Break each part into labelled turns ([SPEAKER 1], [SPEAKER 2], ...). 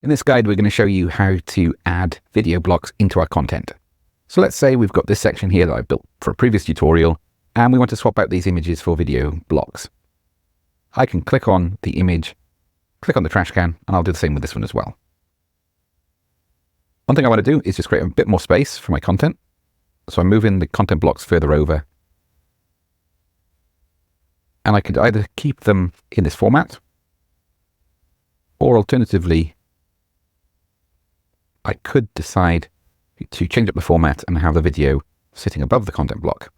[SPEAKER 1] In this guide, we're going to show you how to add video blocks into our content. So let's say we've got this section here that I built for a previous tutorial, and we want to swap out these images for video blocks. I can click on the image, click on the trash can, and I'll do the same with this one as well. One thing I want to do is just create a bit more space for my content. So I'm moving the content blocks further over. And I could either keep them in this format, or alternatively, I could decide to change up the format and have the video sitting above the content block.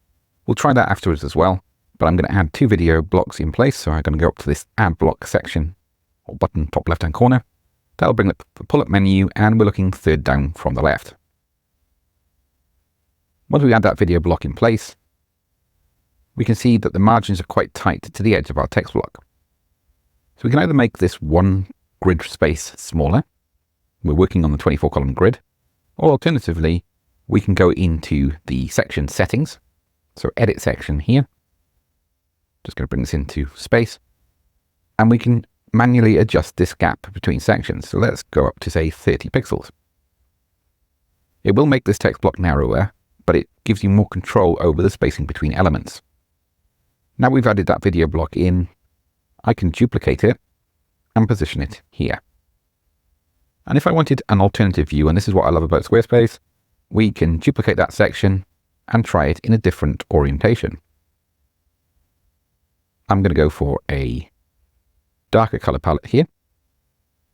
[SPEAKER 1] We'll try that afterwards as well, but I'm going to add two video blocks in place. So I'm going to go up to this add block section or button top left hand corner. That'll bring up the pull-up menu, and we're looking third down from the left. Once we add that video block in place, we can see that the margins are quite tight to the edge of our text block. So we can either make this one grid space smaller. We're working on the 24 column grid, or alternatively, we can go into the section settings. So edit section here. Just going to bring this into space, and we can manually adjust this gap between sections. So let's go up to say 30 pixels. It will make this text block narrower, but it gives you more control over the spacing between elements. Now we've added that video block in, I can duplicate it and position it here. And if I wanted an alternative view, and this is what I love about Squarespace, we can duplicate that section and try it in a different orientation. I'm going to go for a darker color palette here,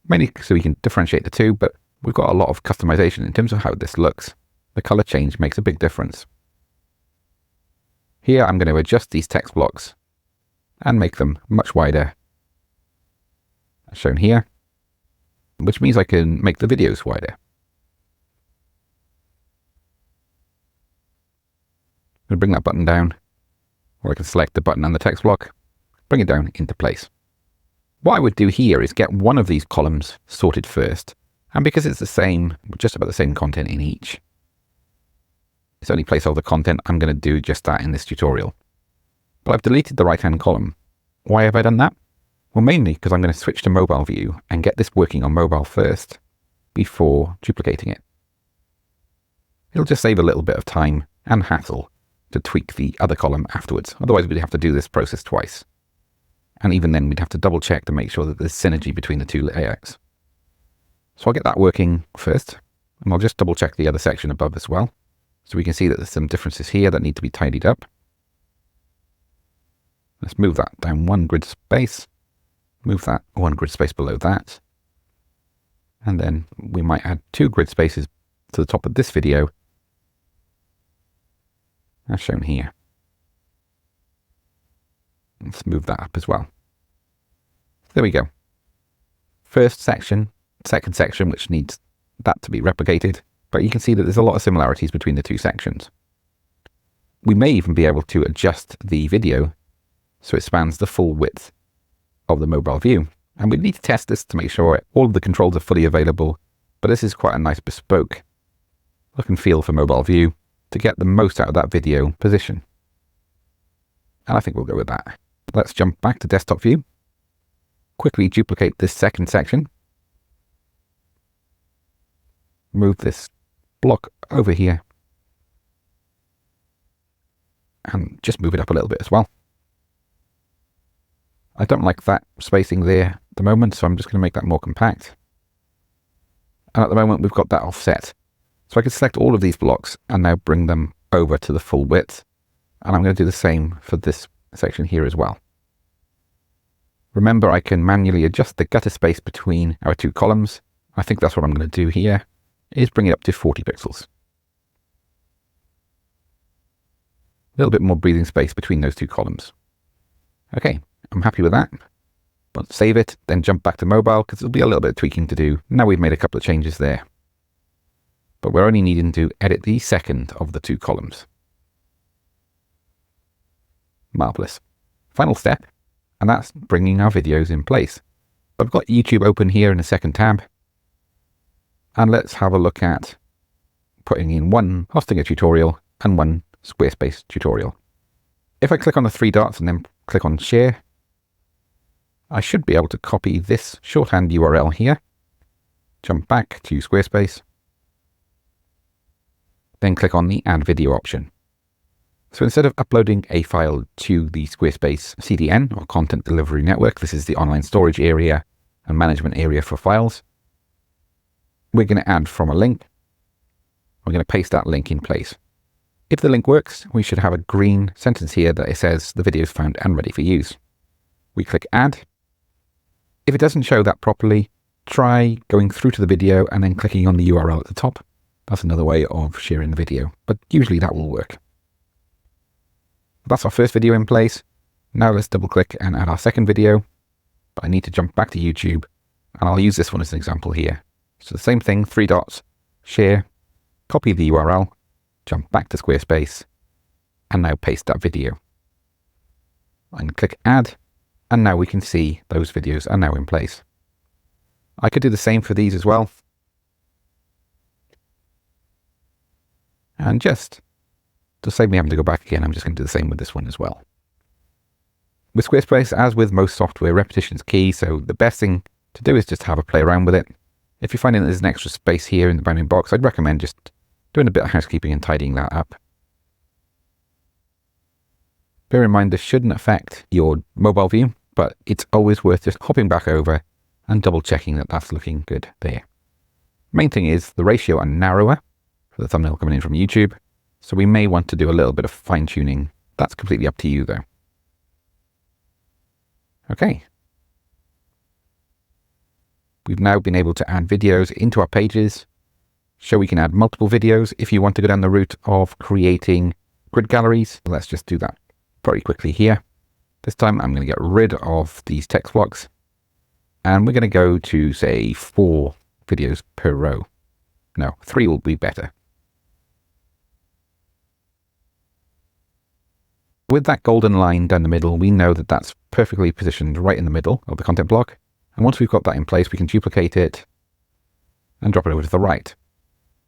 [SPEAKER 1] mainly so we can differentiate the two, but we've got a lot of customization in terms of how this looks. The color change makes a big difference. Here I'm going to adjust these text blocks and make them much wider, as shown here, which means I can make the videos wider. I'm going to bring that button down, or I can select the button and the text block, bring it down into place. What I would do here is get one of these columns sorted first, and because it's the same, just about the same content in each, it's only placeholder content, I'm going to do just that in this tutorial. But I've deleted the right-hand column. Why have I done that? Well, mainly because I'm going to switch to mobile view and get this working on mobile first before duplicating it. It'll just save a little bit of time and hassle to tweak the other column afterwards. Otherwise, we'd have to do this process twice. And even then, we'd have to double check to make sure that there's synergy between the two layouts. So I'll get that working first, and I'll just double check the other section above as well. So we can see that there's some differences here that need to be tidied up. Let's move that down one grid space. Move that one grid space below that. And then we might add two grid spaces to the top of this video, as shown here. Let's move that up as well. There we go. First section, second section, which needs that to be replicated. But you can see that there's a lot of similarities between the two sections. We may even be able to adjust the video so it spans the full width of the mobile view. And we need to test this to make sure all of the controls are fully available. But this is quite a nice bespoke look and feel for mobile view to get the most out of that video position. And I think we'll go with that. Let's jump back to desktop view. Quickly duplicate this second section. Move this block over here and just move it up a little bit as well. I don't like that spacing there at the moment, so I'm just going to make that more compact. And at the moment we've got that offset. So I can select all of these blocks and now bring them over to the full width. And I'm going to do the same for this section here as well. Remember, I can manually adjust the gutter space between our two columns. I think that's what I'm going to do here, is bring it up to 40 pixels. A little bit more breathing space between those two columns. Okay, I'm happy with that. But save it, then jump back to mobile, because there'll be a little bit of tweaking to do. Now we've made a couple of changes there. But we're only needing to edit the second of the two columns. Marvelous. Final step, and that's bringing our videos in place. I've got YouTube open here in a second tab. And let's have a look at putting in one hosting a tutorial and one Squarespace tutorial. If I click on the three dots and then click on share, I should be able to copy this shorthand URL here jump back to Squarespace, then click on the Add Video option. So instead of uploading a file to the Squarespace CDN, or Content Delivery Network, this is the online storage area and management area for files, we're going to add from a link. We're going to paste that link in place. If the link works, we should have a green sentence here that it says the video is found and ready for use. We click Add. If it doesn't show that properly, try going through to the video and then clicking on the URL at the top. That's another way of sharing the video, but usually that will work. That's our first video in place. Now let's double click and add our second video. But I need to jump back to YouTube, and I'll use this one as an example here. So the same thing, 3 dots, share, copy the URL, jump back to Squarespace, and now paste that video. And click Add, and now we can see those videos are now in place. I could do the same for these as well. And just to save me having to go back again, I'm just going to do the same with this one as well. With Squarespace, as with most software, repetition is key, so the best thing to do is just have a play around with it. If you're finding there's an extra space here in the bounding box, I'd recommend just doing a bit of housekeeping and tidying that up. Bear in mind this shouldn't affect your mobile view, but it's always worth just hopping back over and double checking that that's looking good there. Main thing is the ratio are narrower for the thumbnail coming in from YouTube, so we may want to do a little bit of fine tuning. That's completely up to you though. Okay. We've now been able to add videos into our pages. So we can add multiple videos if you want to go down the route of creating grid galleries. Let's just do that very quickly here. This time I'm going to get rid of these text blocks, and we're going to go to, say, 4 videos per row. No, 3 will be better. With that golden line down the middle, we know that that's perfectly positioned right in the middle of the content block. And once we've got that in place, we can duplicate it and drop it over to the right.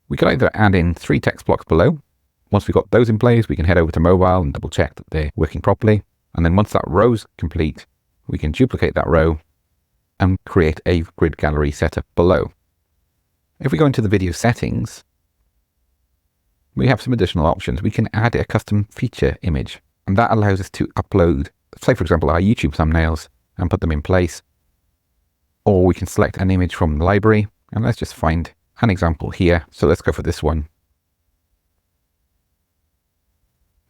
[SPEAKER 1] We could either add in 3 text blocks below. Once we've got those in place, we can head over to mobile and double check that they're working properly. And then once that row's complete, we can duplicate that row and create a grid gallery setup below. If we go into the video settings, we have some additional options. We can add a custom feature image, and that allows us to upload, say for example, our YouTube thumbnails and put them in place. Or we can select an image from the library, and let's just find an example here. So let's go for this one.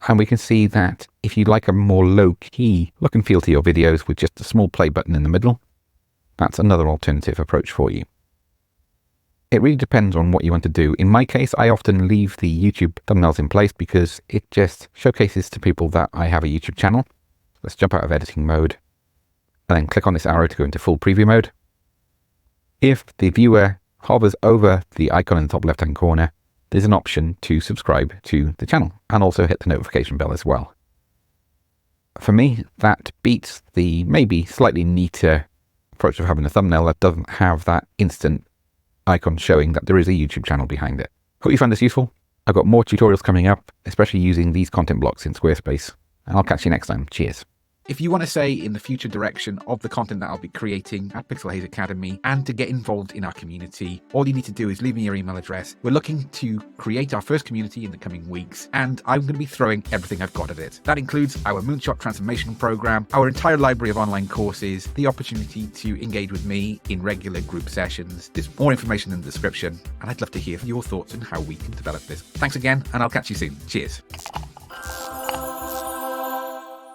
[SPEAKER 1] And we can see that if you'd like a more low-key look and feel to your videos with just a small play button in the middle, that's another alternative approach for you. It really depends on what you want to do. In my case, I often leave the YouTube thumbnails in place because it just showcases to people that I have a YouTube channel. Let's jump out of editing mode and then click on this arrow to go into full preview mode. If the viewer hovers over the icon in the top left-hand corner, there's an option to subscribe to the channel and also hit the notification bell as well. For me, that beats the maybe slightly neater approach of having a thumbnail that doesn't have that instant icon showing that there is a YouTube channel behind it. Hope you found this useful. I've got more tutorials coming up, especially using these content blocks in Squarespace, and I'll catch you next time. Cheers. If you want to say in the future direction of the content that I'll be creating at Pixel Haze Academy and to get involved in our community, all you need to do is leave me your email address. We're looking to create our first community in the coming weeks, and I'm going to be throwing everything I've got at it. That includes our Moonshot Transformation Program, our entire library of online courses, the opportunity to engage with me in regular group sessions. There's more information in the description, and I'd love to hear your thoughts on how we can develop this. Thanks again, and I'll catch you soon. Cheers.